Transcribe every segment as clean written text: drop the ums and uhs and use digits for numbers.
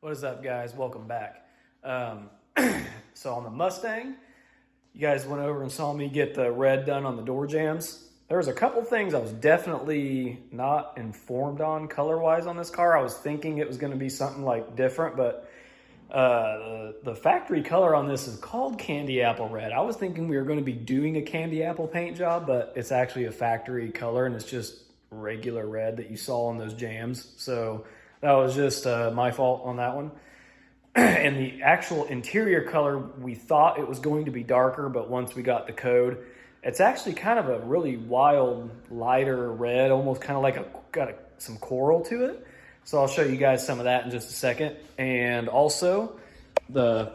What is up, guys? Welcome back. So on the Mustang, you guys went over and saw me get the red done on the door jambs. There was a couple things I was definitely not informed on color-wise on this car. I was thinking it was going to be something like different, but the factory color on this is called candy apple red. I was thinking we were going to be doing a candy apple paint job, but it's actually a factory color, and it's just regular red that you saw on those jams. So that was just my fault on that one. And the actual interior color, we thought it was going to be darker, but once we got the code, it's actually kind of a really wild, lighter red, almost kind of like some coral to it. So I'll show you guys some of that in just a second. And also, the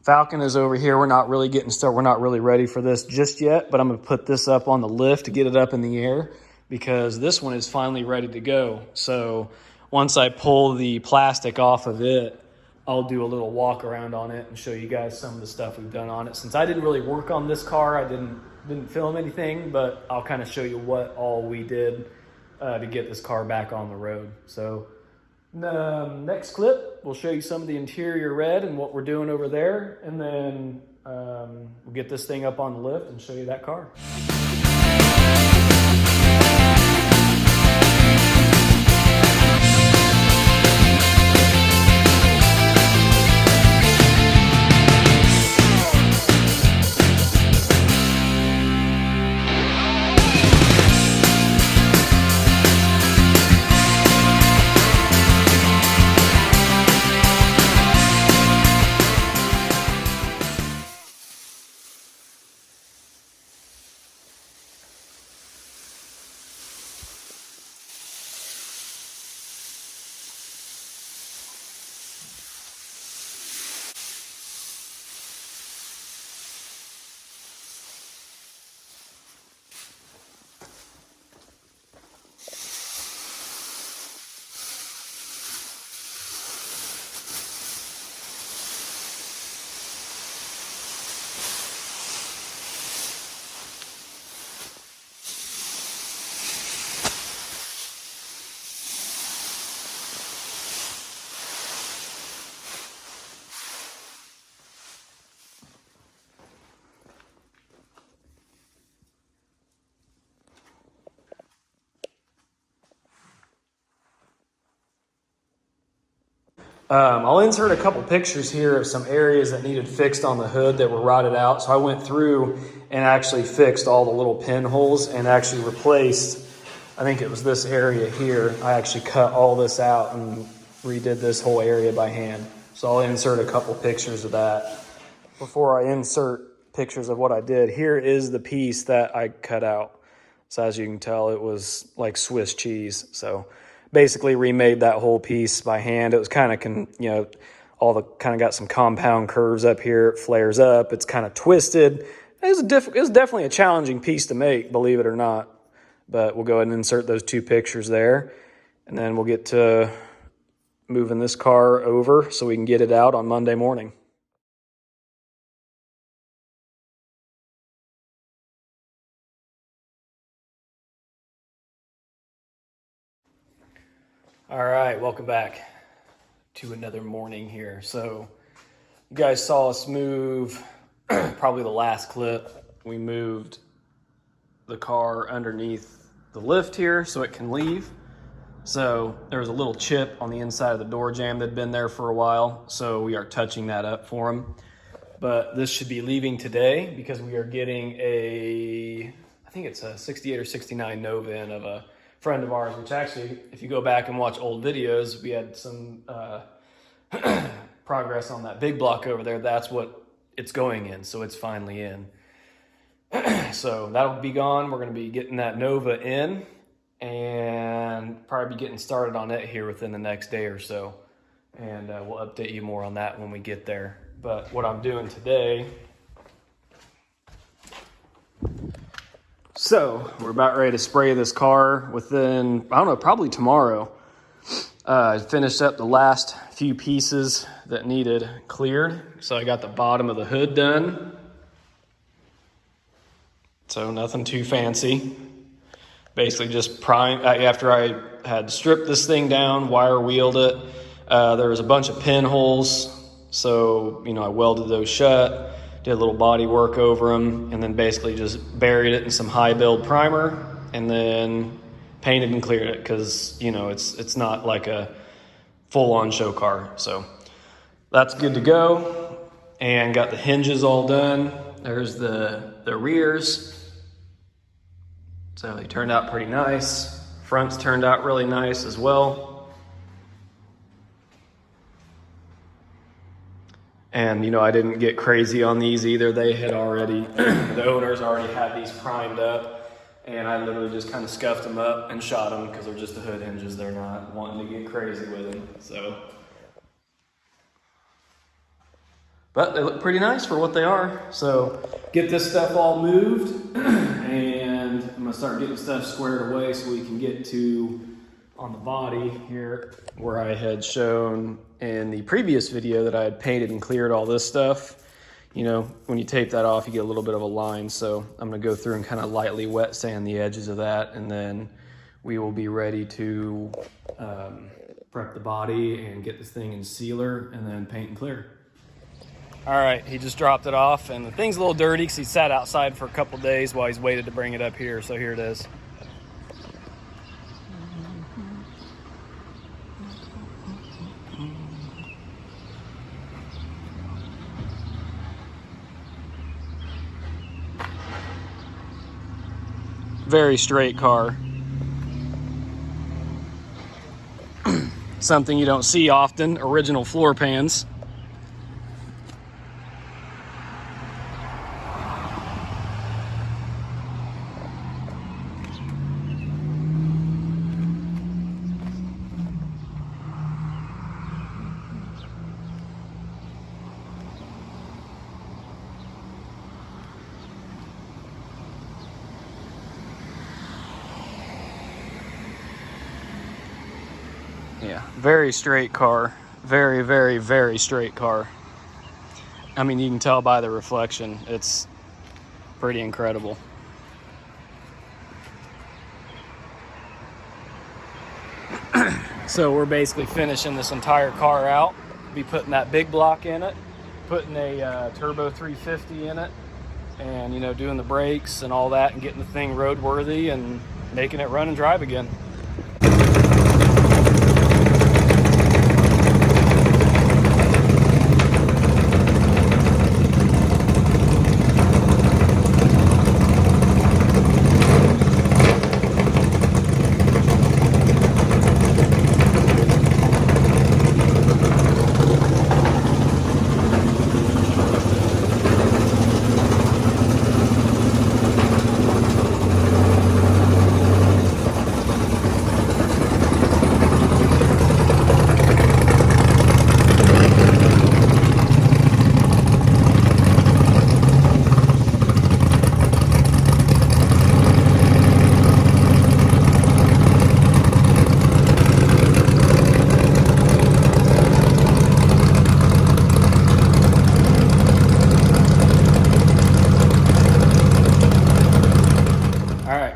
Falcon is over here. We're not really getting started. We're not really ready for this just yet, but I'm going to put this up on the lift to get it up in the air because this one is finally ready to go. So once I pull the plastic off of it, I'll do a little walk around on it and show you guys some of the stuff we've done on it. Since I didn't really work on this car, I didn't film anything, but I'll kind of show you what all we did to get this car back on the road. So next clip, we'll show you some of the interior red and what we're doing over there. And then we'll get this thing up on the lift and show you that car. I'll insert a couple pictures here of some areas that needed fixed on the hood that were rotted out. So I went through and actually fixed all the little pinholes and actually replaced, I think it was this area here. I actually cut all this out and redid this whole area by hand. So I'll insert a couple pictures of that. Before I insert pictures of what I did, here is the piece that I cut out. So as you can tell, it was like Swiss cheese. So basically remade that whole piece by hand. It was kind of, all the kind of got some compound curves up here. It flares up. It's kind of twisted. It was definitely a challenging piece to make, believe it or not. But we'll go ahead and insert those two pictures there. And then we'll get to moving this car over so we can get it out on Monday morning. All right, welcome back to another morning here. So you guys saw us move, probably the last clip, we moved the car underneath the lift here so it can leave. So there was a little chip on the inside of the door jamb that had been there for a while, so we are touching that up for him. But this should be leaving today because we are getting I think it's a 68 or 69 Nova in of a friend of ours, which actually, if you go back and watch old videos, we had some progress on that big block over there. That's what it's going in, so it's finally in. So that'll be gone. We're going to be getting that Nova in and probably be getting started on it here within the next day or so. And we'll update you more on that when we get there. But what I'm doing today, so we're about ready to spray this car within, I don't know, probably tomorrow. I finished up the last few pieces that needed cleared. So I got the bottom of the hood done. So nothing too fancy. Basically just prime, after I had stripped this thing down, wire wheeled it, There was a bunch of pinholes, so, you know, I welded those shut, did a little body work over them, and then basically just buried it in some high build primer, and then painted and cleared it, because, you know, it's not like a full-on show car. So that's good to go, and got the hinges all done. There's the rears. So they turned out pretty nice. Fronts turned out really nice as well. And, you know, I didn't get crazy on these either. They had already, the owners already had these primed up, and I literally just kind of scuffed them up and shot them because they're just the hood hinges. They're not wanting to get crazy with them. So, but they look pretty nice for what they are. So get this stuff all moved, and I'm gonna start getting stuff squared away so we can get to on the body here where I had shown in the previous video that I had painted and cleared all this stuff. You know, when you tape that off, you get a little bit of a line. So I'm gonna go through and kind of lightly wet sand the edges of that, and then we will be ready to prep the body and get this thing in sealer and then paint and clear. All right, he just dropped it off, and the thing's a little dirty because he sat outside for a couple days while he's waited to bring it up here. So here it is. Very straight car. Something you don't see often, original floor pans. Yeah, very straight car. Very, very, very straight car. I mean, you can tell by the reflection. It's pretty incredible. So we're basically finishing this entire car out. Be putting that big block in it, putting a turbo 350 in it, and, you know, doing the brakes and all that, and getting the thing roadworthy and making it run and drive again.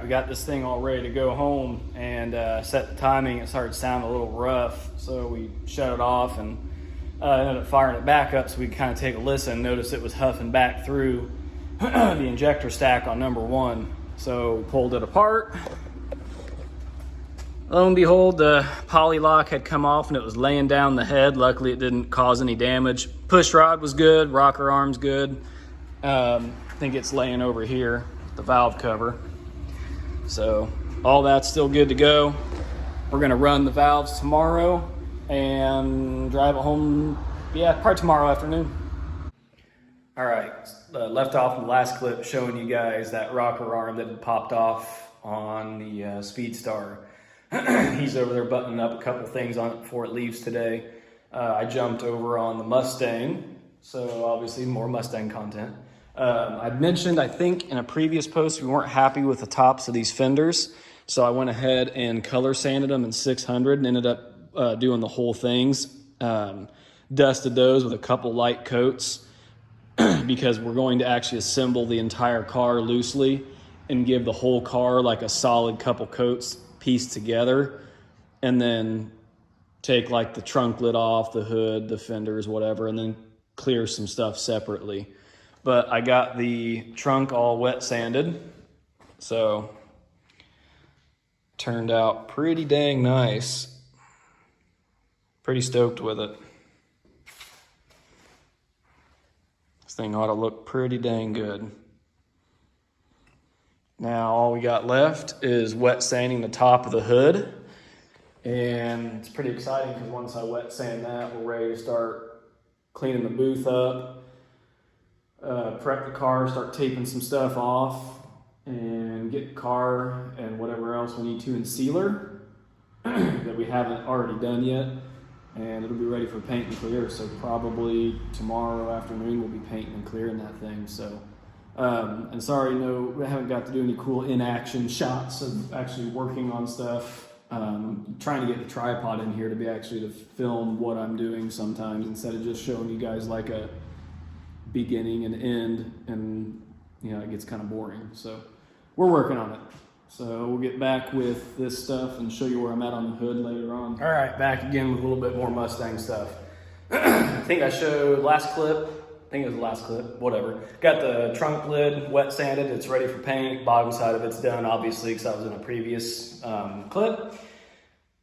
Got this thing all ready to go home, and set the timing. It started sounding a little rough, so we shut it off and ended up firing it back up so we could kind of take a listen. Notice it was huffing back through the injector stack on number one. So we pulled it apart. Lo and behold, the poly lock had come off and it was laying down the head. Luckily it didn't cause any damage. Push rod was good, rocker arm's good. I think it's laying over here, the valve cover. So all that's still good to go. We're gonna run the valves tomorrow and drive it home, yeah, probably tomorrow afternoon. All right, left off in the last clip showing you guys that rocker arm that had popped off on the Speedstar. He's over there buttoning up a couple things on it before it leaves today. I jumped over on the Mustang, so obviously more Mustang content. I'd mentioned, I think in a previous post, we weren't happy with the tops of these fenders. So I went ahead and color sanded them in 600 and ended up doing the whole things. Dusted those with a couple light coats because we're going to actually assemble the entire car loosely and give the whole car like a solid couple coats pieced together. And then take like the trunk lid off, the hood, the fenders, whatever, and then clear some stuff separately. But I got the trunk all wet sanded, so turned out pretty dang nice. Pretty stoked with it. This thing ought to look pretty dang good. Now all we got left is wet sanding the top of the hood. And it's pretty exciting because once I wet sand that, we're ready to start cleaning the booth up, prep the car, start taping some stuff off, and get the car and whatever else we need to in sealer that we haven't already done yet. And it'll be ready for paint and clear. So probably tomorrow afternoon we'll be painting and clearing that thing. So, and sorry, no, we haven't got to do any cool in-action shots of actually working on stuff. Trying to get the tripod in here to be actually to film what I'm doing sometimes instead of just showing you guys like a beginning and end, and you know, it gets kind of boring. So we're working on it. So we'll get back with this stuff and show you where I'm at on the hood later on. All right, back again with a little bit more Mustang stuff. I think I showed last clip. I think it was the last clip, whatever. Got the trunk lid wet sanded. It's ready for paint. Bottom side of it's done, obviously, because I was in a previous clip.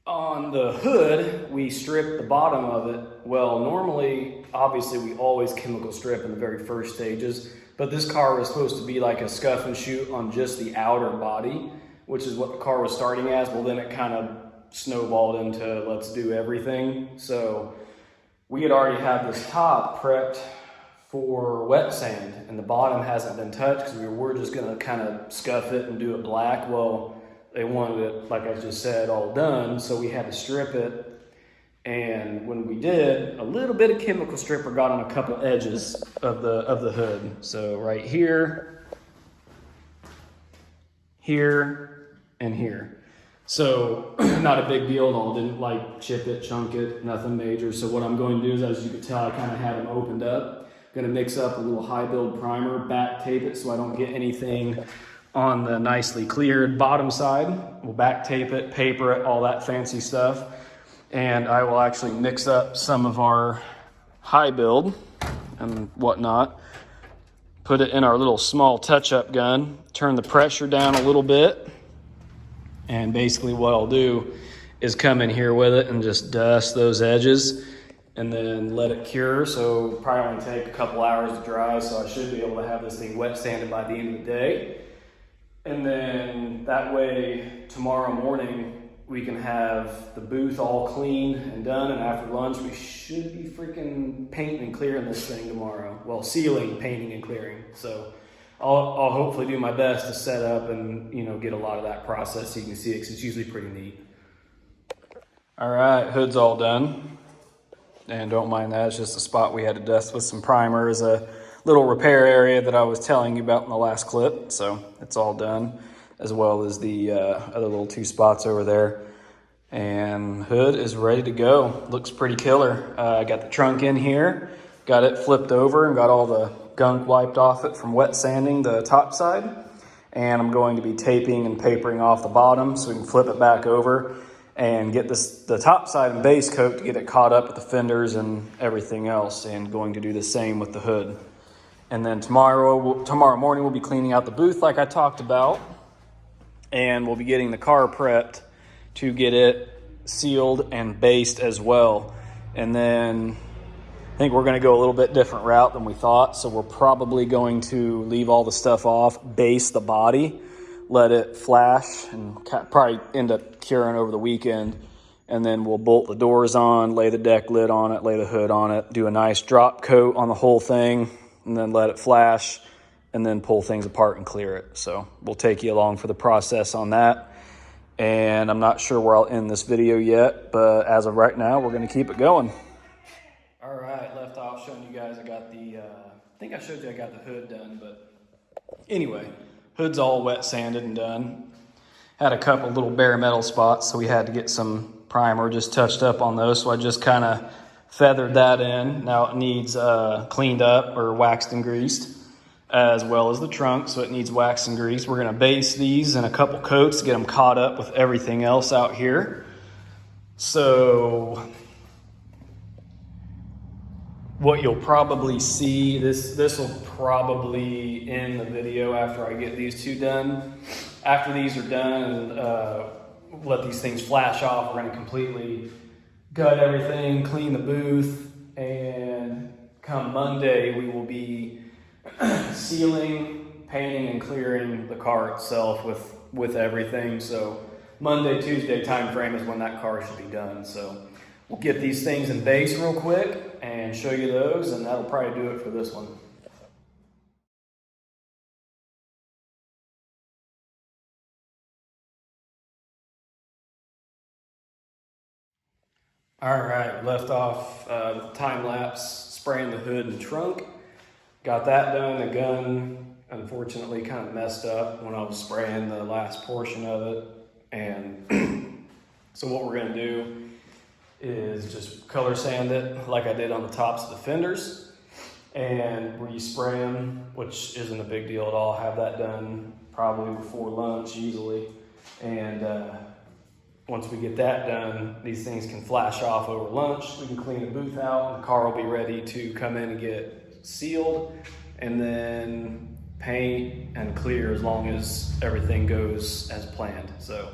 On the hood, we stripped the bottom of it. Well, normally, obviously, we always chemical strip in the very first stages. But this car was supposed to be like a scuff and shoot on just the outer body, which is what the car was starting as. Well, then it kind of snowballed into let's do everything. So we had already had this top prepped for wet sand, and the bottom hasn't been touched because we were just gonna kind of scuff it and do it black. Well, they wanted it, like I just said, all done, so we had to strip it. And when we did, a little bit of chemical stripper got on a couple edges of the hood. So right here, here, and here. So not a big deal at all. Didn't like chip it, chunk it, nothing major. So what I'm going to do is, as you can tell, I kind of had them opened up. Going to mix up a little high build primer, back tape it so I don't get anything on the nicely cleared bottom side. We'll back tape it, paper it, all that fancy stuff. And I will actually mix up some of our high build and whatnot, put it in our little small touch-up gun, turn the pressure down a little bit, and basically what I'll do is come in here with it and just dust those edges and then let it cure. So probably only take a couple hours to dry, so I should be able to have this thing wet sanded by the end of the day. And then that way tomorrow morning we can have the booth all clean and done, and after lunch we should be freaking painting and clearing this thing tomorrow. Well, sealing, painting, and clearing. So I'll hopefully do my best to set up and, you know, get a lot of that process so you can see it, because it's usually pretty neat. All right, hood's all done. And don't mind that, it's just a spot we had to dust with some primer as a little repair area that I was telling you about in the last clip. So it's all done, as well as the other little two spots over there. And hood is ready to go. Looks pretty killer. I got the trunk in here, got it flipped over and got all the gunk wiped off it from wet sanding the top side. And I'm going to be taping and papering off the bottom so we can flip it back over and get the top side and base coat to get it caught up with the fenders and everything else, and going to do the same with the hood. And then tomorrow morning we'll be cleaning out the booth like I talked about, and we'll be getting the car prepped to get it sealed and based as well. And then I think we're going to go a little bit different route than we thought, so we're probably going to leave all the stuff off, base the body, let it flash, and probably end up curing over the weekend. And then we'll bolt the doors on, lay the deck lid on it, lay the hood on it, do a nice drop coat on the whole thing, and then let it flash, and then pull things apart and clear it. So we'll take you along for the process on that. And I'm not sure where I'll end this video yet, but as of right now, we're going to keep it going. All right, left off showing you guys I got the, I think I showed you I got the hood done, but anyway, hood's all wet sanded and done. Had a couple little bare metal spots, so we had to get some primer just touched up on those, so I just kind of feathered that in. Now it needs cleaned up or waxed and greased, as well as the trunk, so it needs waxed and greased. We're going to base these in a couple coats to get them caught up with everything else out here. So what you'll probably see, this will probably end the video after I get these two done. After these are done, let these things flash off, we're gonna completely gut everything, clean the booth, and come Monday, we will be sealing, painting, and clearing the car itself with everything. So Monday, Tuesday time frame is when that car should be done. So we'll get these things in base real quick and show you those, and that'll probably do it for this one. All right, left off time lapse, spraying the hood and trunk. Got that done. The gun, unfortunately, kind of messed up when I was spraying the last portion of it. And so what we're gonna do is just color sand it like I did on the tops of the fenders. And where you spray them, which isn't a big deal at all, have that done probably before lunch easily. And once we get that done, these things can flash off over lunch. We can clean the booth out, and the car will be ready to come in and get sealed, and then paint and clear as long as everything goes as planned. So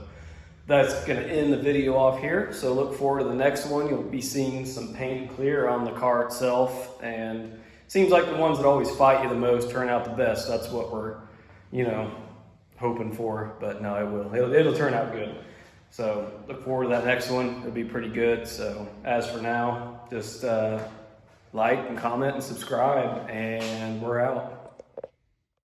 that's gonna end the video off here. So look forward to the next one. You'll be seeing some paint and clear on the car itself, and it seems like the ones that always fight you the most turn out the best. That's what we're, hoping for, but no, it will. It'll turn out good. So look forward to that next one. It'll be pretty good. So as for now, just like and comment and subscribe, and we're out.